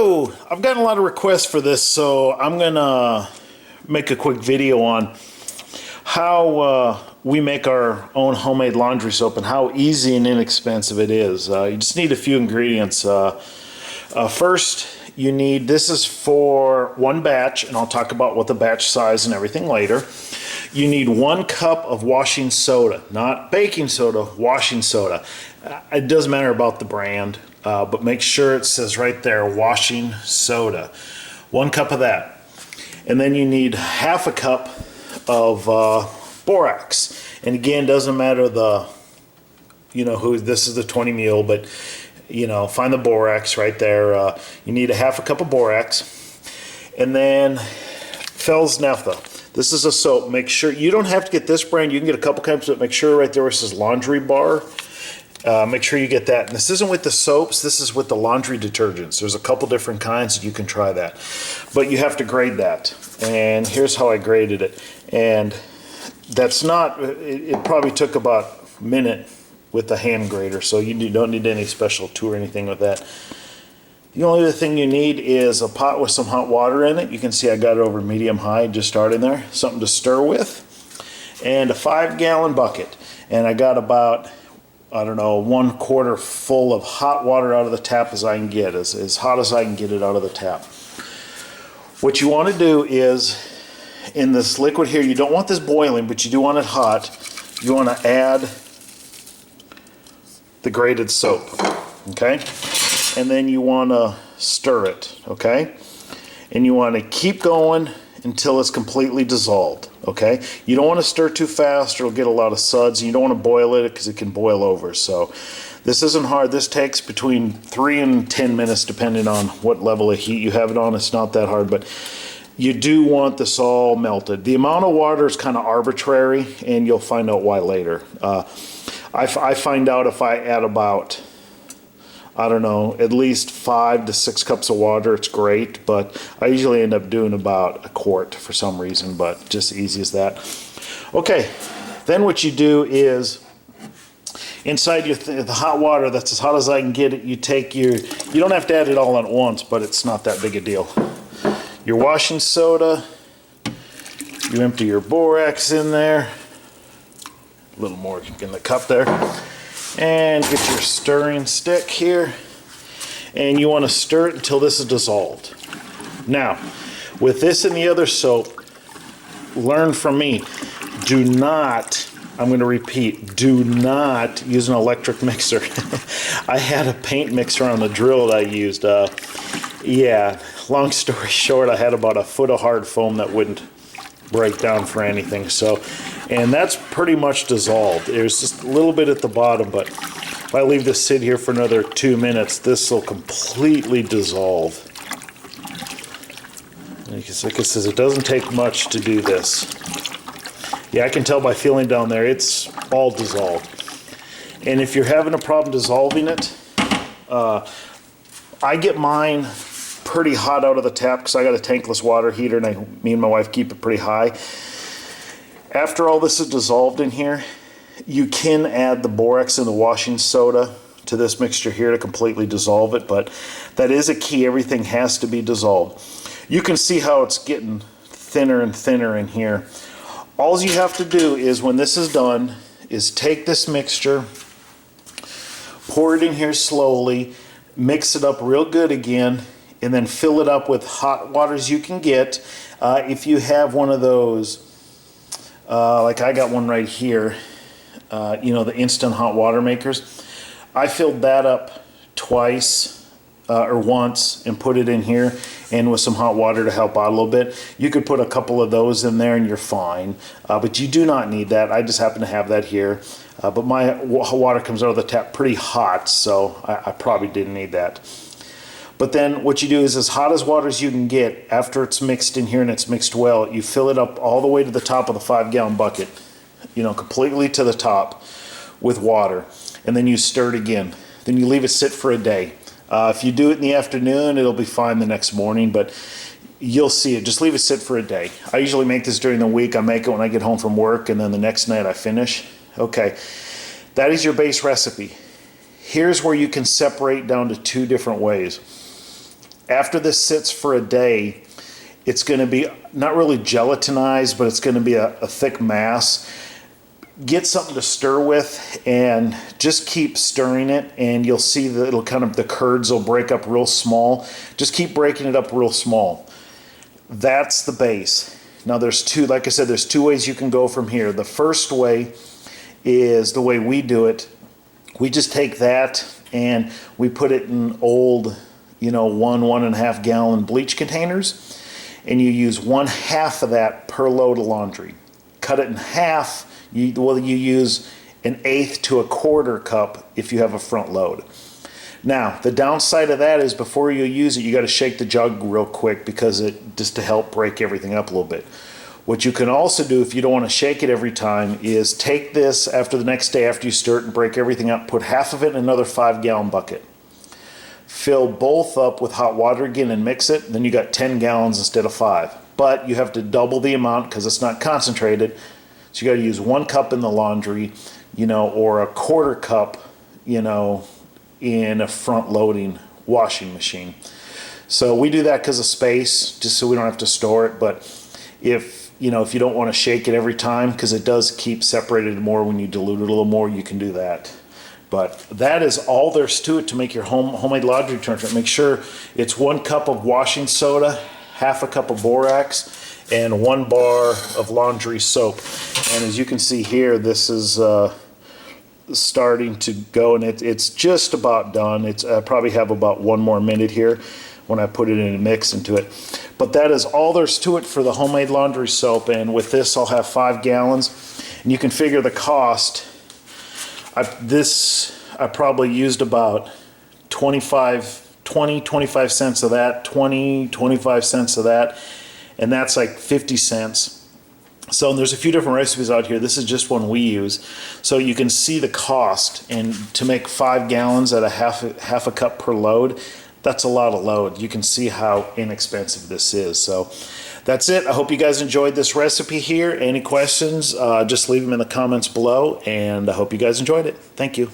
So I've gotten a lot of requests for this, so I'm gonna make a quick video on how we make our own homemade laundry soap and how easy and inexpensive it is. You just need a few ingredients. First, you need, this is for one batch, and I'll talk about what the batch size and everything later. You need 1 cup of washing soda, not baking soda, washing soda. It doesn't matter about the brand, but make sure it says right there, washing soda. 1 cup of that. And then you need half a cup of borax. And again, doesn't matter the, this is the 20 mule, but find the borax right there. You need a half a cup of borax. And then Fels Naphtha. This is a soap. Make sure, you don't have to get this brand. You can get a couple kinds, but make sure right there where it says laundry bar. Make sure you get that. And this isn't with the soaps, this is with the laundry detergents. There's a couple different kinds, you can try that. But you have to grade that. And here's how I graded it. And that's not, it probably took about a minute with the hand grader, so you don't need any special tool or anything with that. The only other thing you need is a pot with some hot water in it. You can see I got it over medium-high, just starting there. Something to stir with. And a 5-gallon bucket. And I got about, I don't know, 1/4 full of hot water out of the tap as I can get, as hot as I can get it out of the tap. What you want to do is, in this liquid here, you don't want this boiling, but you do want it hot. You want to add the grated soap, okay? And then you want to stir it, okay? And you want to keep going until it's completely dissolved, okay? You don't want to stir too fast or it'll get a lot of suds. You don't want to boil it because it can boil over. So this isn't hard. This takes between 3 and 10 minutes depending on what level of heat you have it on. It's not that hard, but you do want this all melted. The amount of water is kind of arbitrary, and you'll find out why later. I find out if I add about, I don't know, at least 5 to 6 cups of water, it's great, but I usually end up doing about 1 quart for some reason, but just easy as that. Okay, then what you do is, inside the hot water that's as hot as I can get it, you take you don't have to add it all at once, but it's not that big a deal. Your washing soda, you empty your borax in there, a little more in the cup there, and get your stirring stick here, and you want to stir it until this is dissolved. Now, with this and the other soap, learn from me, do not, I'm going to repeat, do not use an electric mixer. I had a paint mixer on the drill that I used. Yeah, long story short, I had about 1 foot of hard foam that wouldn't break down for anything. So, and that's pretty much dissolved. There's just a little bit at the bottom, but if I leave this sit here for another 2 minutes, this will completely dissolve. Like I says, it doesn't take much to do this. Yeah, I can tell by feeling down there, it's all dissolved. And if you're having a problem dissolving it, I get mine pretty hot out of the tap because I got a tankless water heater, and me and my wife keep it pretty high. After all this is dissolved in here, you can add the borax and the washing soda to this mixture here to completely dissolve it, but that is a key. Everything has to be dissolved. You can see how it's getting thinner and thinner in here. All you have to do is, when this is done, is take this mixture, pour it in here slowly, mix it up real good again, and then fill it up with hot water as you can get. If you have one of those, like I got one right here, the instant hot water makers, I filled that up twice or once and put it in here, and with some hot water to help out a little bit. You could put a couple of those in there and you're fine, but you do not need that. I just happen to have that here, but my water comes out of the tap pretty hot, so I probably didn't need that. But then what you do is, as hot as water as you can get, after it's mixed in here and it's mixed well, you fill it up all the way to the top of the 5-gallon bucket, completely to the top with water, and then you stir it again. Then you leave it sit for a day. If you do it in the afternoon, it'll be fine the next morning, but you'll see it. Just leave it sit for a day. I usually make this during the week. I make it when I get home from work, and then the next night I finish. Okay, that is your base recipe. Here's where you can separate down to 2 different ways. After this sits for a day, it's going to be not really gelatinized, but it's going to be a thick mass. Get something to stir with and just keep stirring it, and you'll see that it'll kind of, the curds will break up real small. Just keep breaking it up real small. That's the base. Now there's two, like I said, there's two ways you can go from here. The first way is the way we do it. We just take that and we put it in old, 1.5 gallon bleach containers, and you use 1/2 of that per load of laundry. Cut it in half. You use 1/8 to 1/4 cup if you have a front load. Now, the downside of that is before you use it, you got to shake the jug real quick because just to help break everything up a little bit. What you can also do if you don't want to shake it every time is take this after the next day after you stir it and break everything up, put half of it in another 5-gallon bucket. Fill both up with hot water again and mix it, then you got 10 gallons instead of 5. But you have to double the amount because it's not concentrated. So you got to use 1 cup in the laundry, or 1/4 cup, in a front loading washing machine. So we do that because of space, just so we don't have to store it. But if you don't want to shake it every time, because it does keep separated more when you dilute it a little more, you can do that. But that is all there's to it to make your homemade laundry detergent. Make sure it's 1 cup of washing soda, 1/2 cup of borax, and 1 bar of laundry soap. And as you can see here, this is starting to go, and it's just about done. I probably have about 1 more minute here when I put it in a mix into it. But that is all there's to it for the homemade laundry soap. And with this, I'll have 5 gallons. And you can figure the cost. I probably used about 25 cents of that, 25 cents of that, and that's like 50 cents. So there's a few different recipes out here. This is just one we use. So you can see the cost, and to make 5 gallons at a half a cup per load, that's a lot of load. You can see how inexpensive this is. So that's it. I hope you guys enjoyed this recipe here. Any questions, just leave them in the comments below, and I hope you guys enjoyed it. Thank you.